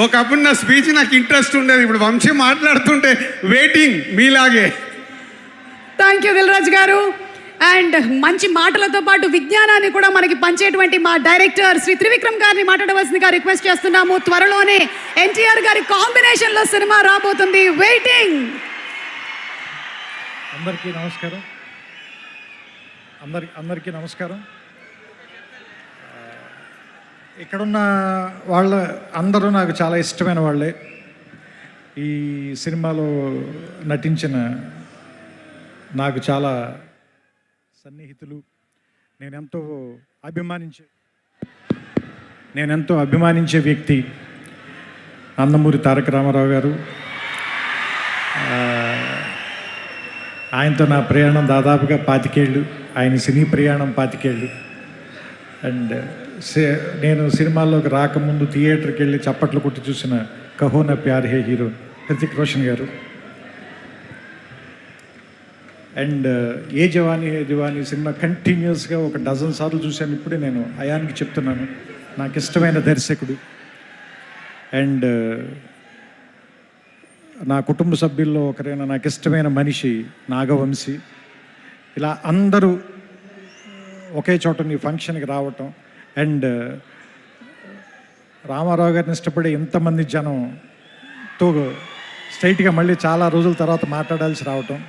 ఒకప్పుడు నా స్పీచ్ నాకు ఇంట్రెస్ట్ ఉండేది, ఇప్పుడు వంశీ మాట్లాడుతుంటే వెయిటింగ్ మీలాగే. థ్యాంక్ యూ దిల్ రాజు గారు. అండ్ మంచి మాటలతో పాటు విజ్ఞానాన్ని కూడా మనకి పంచేటువంటి మా డైరెక్టర్ శ్రీ త్రివిక్రమ్ గారిని మాట్లాడవలసిందిగా రిక్వెస్ట్ చేస్తున్నాము. త్వరలోనే ఎన్టీఆర్ గారి కాంబినేషన్లో సినిమా రాబోతుంది. వెయిటింగ్. అందరికీ నమస్కారం. ఇక్కడున్న అందరూ నాకు చాలా ఇష్టమైన వాళ్ళే. ఈ సినిమాలో నటించిన నాకు చాలా సన్నిహితులు, నేనెంతో అభిమానించే వ్యక్తి నందమూరి తారక రామారావు గారు. ఆయనతో నా ప్రయాణం దాదాపుగా 25 ఏళ్ళు, ఆయన సినీ ప్రయాణం 25 ఏళ్ళు. అండ్ నేను సినిమాల్లోకి రాకముందు థియేటర్కి వెళ్ళి చప్పట్లు కొట్టి చూసిన కహోనా ప్యార్ హే హీరో హృతిక్ రోషన్ గారు. And A జవానీ hey Diwani cinema కంటిన్యూస్గా 12 సార్లు చూశాను. ఇప్పుడే నేను అయాన్కి చెప్తున్నాను, నాకు ఇష్టమైన దర్శకుడు. అండ్ నా కుటుంబ సభ్యుల్లో ఒకరైన నాకు ఇష్టమైన మనిషి నాగవంశీ. ఇలా అందరూ ఒకే చోట నీ ఫంక్షన్కి రావటం, అండ్ రామారావు గారిని ఇష్టపడే ఎంతమంది జనంతో స్ట్రైట్గా మళ్ళీ చాలా రోజుల తర్వాత మాట్లాడాల్సి రావటం.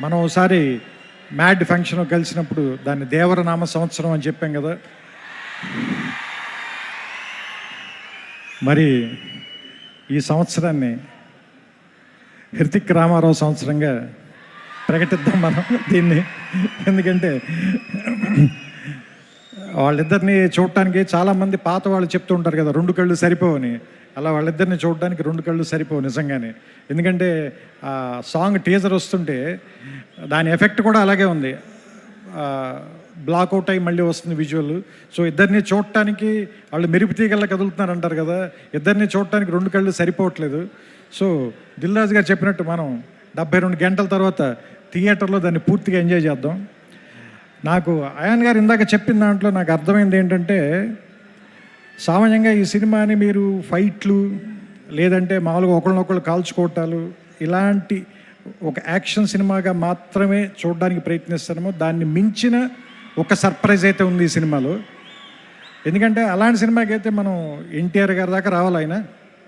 మనం ఒకసారి మ్యాడ్ ఫంక్షన్ కలిసినప్పుడు దాన్ని దేవరనామ సంవత్సరం అని చెప్పాం కదా. మరి ఈ సంవత్సరాన్ని హృతిక్ రామారావు సంవత్సరంగా ప్రకటిద్దాం మనం దీన్ని. ఎందుకంటే వాళ్ళిద్దరిని చూడటానికి చాలామంది పాత వాళ్ళు చెప్తూ ఉంటారు కదా 2 కళ్ళు సరిపోవని. అలా వాళ్ళిద్దరిని చూడడానికి 2 కళ్ళు సరిపోవు నిజంగానే. ఎందుకంటే ఆ సాంగ్ టీజర్ వస్తుంటే దాని ఎఫెక్ట్ కూడా అలాగే ఉంది, బ్లాక్అవుట్ అయ్యి మళ్ళీ వస్తుంది విజువల్. సో ఇద్దరిని చూడటానికి వాళ్ళు మెరుపు తీగల్లా కదులుతున్నారు అంటారు కదా, ఇద్దరిని చూడటానికి 2 కళ్ళు సరిపోవట్లేదు. సో దిల్ రాజు గారు చెప్పినట్టు మనం 72 గంటల తర్వాత థియేటర్లో దాన్ని పూర్తిగా ఎంజాయ్ చేద్దాం. నాకు అయాన్ గారు ఇందాక చెప్పిన దాంట్లో నాకు అర్థమైంది ఏంటంటే, సామాన్యంగా ఈ సినిమాని మీరు ఫైట్లు లేదంటే మామూలుగా ఒకళ్ళనొకళ్ళు కాల్చుకోవటాలు ఇలాంటి ఒక యాక్షన్ సినిమాగా మాత్రమే చూడడానికి ప్రయత్నిస్తాము. దాన్ని మించిన ఒక సర్ప్రైజ్ అయితే ఉంది ఈ సినిమాలో. ఎందుకంటే అలాంటి సినిమాకి అయితే మనం ఎన్టీఆర్ గారి దాకా రావాలి, ఆయన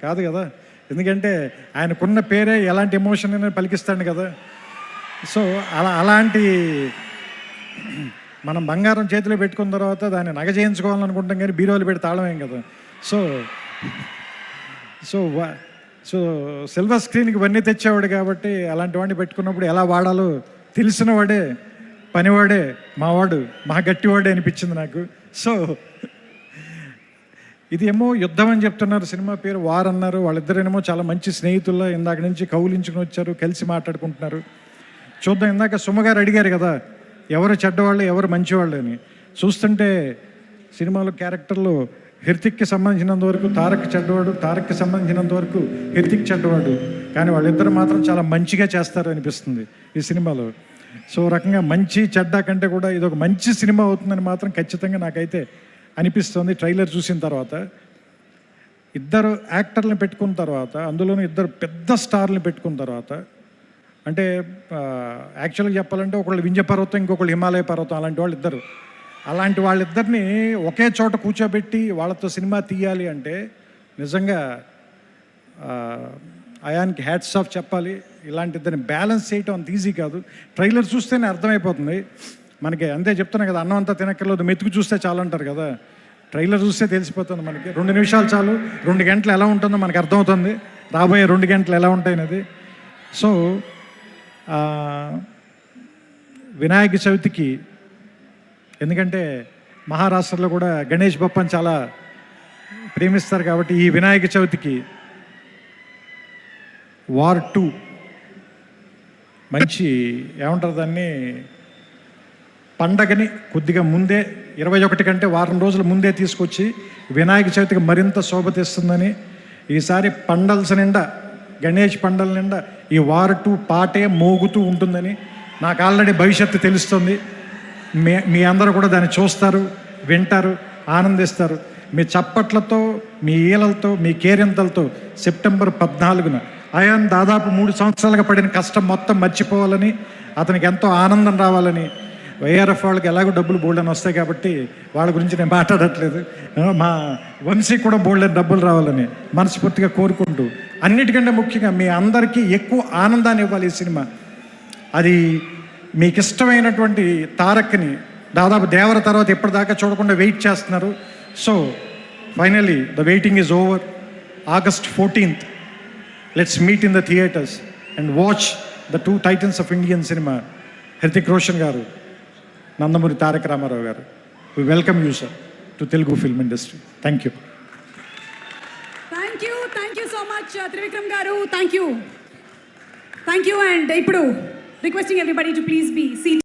కాదు కదా. ఎందుకంటే ఆయనకున్న పేరే ఎలాంటి ఎమోషన్ అయినా పలికిస్తాడు కదా. సో అలాంటి మనం బంగారం చేతిలో పెట్టుకున్న తర్వాత దాన్ని నగ చేయించుకోవాలనుకుంటాం, కానీ బీరోలు పెట్టి తాళమేం కదా. సో సో సో సిల్వర్ స్క్రీన్కి ఇవన్నీ తెచ్చేవాడు కాబట్టి అలాంటి వాడిని పెట్టుకున్నప్పుడు ఎలా వాడాలో తెలిసిన వాడే, పనివాడే, మావాడు, మా గట్టివాడే అనిపించింది నాకు. సో ఇది ఏమో యుద్ధం అని చెప్తున్నారు, సినిమా పేరు వార్ అన్నారు. వాళ్ళిద్దరేమో చాలా మంచి స్నేహితుల్లో ఇందాక నుంచి కౌలించుకుని వచ్చారు, కలిసి మాట్లాడుకుంటున్నారు. చూద్దాం. ఇందాక సుమగారు అడిగారు కదా ఎవరు చెడ్డవాళ్ళు ఎవరు మంచివాళ్ళు అని. చూస్తుంటే సినిమాలో క్యారెక్టర్లు హృతిక్కి సంబంధించినంత వరకు తారక్ చెడ్డవాడు, తారక్కి సంబంధించినంత వరకు హృతిక్ చెడ్డవాడు. కానీ వాళ్ళిద్దరు మాత్రం చాలా మంచిగా చేస్తారు అనిపిస్తుంది ఈ సినిమాలో. సో రకంగా మంచి చెడ్డ కంటే కూడా ఇది ఒక మంచి సినిమా అవుతుందని మాత్రం ఖచ్చితంగా నాకైతే అనిపిస్తుంది. ట్రైలర్ చూసిన తర్వాత ఇద్దరు యాక్టర్లను పెట్టుకున్న తర్వాత, అందులోనూ ఇద్దరు పెద్ద స్టార్లను పెట్టుకున్న తర్వాత, అంటే యాక్చువల్గా చెప్పాలంటే ఒకళ్ళు వింధ్య పర్వతం, ఇంకొకళ్ళు హిమాలయ పర్వతం, అలాంటి వాళ్ళు ఇద్దరు. అలాంటి వాళ్ళిద్దరిని ఒకే చోట కూర్చోబెట్టి వాళ్ళతో సినిమా తీయాలి అంటే నిజంగా అయాన్కి హ్యాట్స్ ఆఫ్ చెప్పాలి. ఇలాంటి ఇద్దరిని బ్యాలెన్స్ చేయటం అంత ఈజీ కాదు. ట్రైలర్ చూస్తేనే అర్థమైపోతుంది మనకి. అంతే చెప్తున్నా కదా, అన్నం అంతా తినక్కర్లేదు, మెతుకు చూస్తే చాలు అంటారు కదా. ట్రైలర్ చూస్తే తెలిసిపోతుంది మనకి. 2 నిమిషాలు చాలు, 2 గంటలు ఎలా ఉంటుందో మనకు అర్థమవుతుంది, రాబోయే 2 గంటలు ఎలా ఉంటాయనేది. సో వినాయక చవితికి, ఎందుకంటే మహారాష్ట్రలో కూడా గణేష్ బప్పని చాలా ప్రేమిస్తారు కాబట్టి ఈ వినాయక చవితికి వార్ 2 మంచి ఏమంటారు దాన్ని, పండగని కొద్దిగా ముందే 21 కంటే వారం రోజుల ముందే తీసుకొచ్చి వినాయక చవితికి మరింత శోభ తెస్తుందని, ఈసారి పండల్స్ నిండా, గణేష్ పండల నిండా ఈ వార్ 2 పాటే మోగుతూ ఉంటుందని నాకు ఆల్రెడీ భవిష్యత్తు తెలుస్తుంది. మీ అందరూ కూడా దాన్ని చూస్తారు, వింటారు, ఆనందిస్తారు. మీ చప్పట్లతో మీ ఈలలతో మీ కేరింతలతో సెప్టెంబర్ 14న అయాన్ దాదాపు 3 సంవత్సరాలుగా పడిన కష్టం మొత్తం మర్చిపోవాలని, అతనికి ఎంతో ఆనందం రావాలని, వైఆర్ఎఫ్ వాళ్ళకి ఎలాగో డబ్బులు బోల్డని వస్తాయి కాబట్టి వాళ్ళ గురించి నేను మాట్లాడట్లేదు, మా వంశీ కూడా బోల్డని డబ్బులు రావాలని మనస్ఫూర్తిగా కోరుకుంటూ, అన్నిటికంటే ముఖ్యంగా మీ అందరికీ ఎక్కువ ఆనందాన్ని ఇవ్వాలి ఈ సినిమా. అది మీకు ఇష్టమైనటువంటి తారక్ని దాదాపు దేవర తర్వాత ఇప్పటిదాకా చూడకుండా వెయిట్ చేస్తున్నారు. So finally the waiting is over. August 14th, let's meet in the theatres and watch the two titans of Indian cinema, Hrithik Roshan garu, Nandamuri Tarak Ramarao garu. We welcome you, sir, to Telugu film industry. Thank you. Thank you so much, Trivikram garu. Thank you. And ఇప్పుడు requesting everybody to please be seated.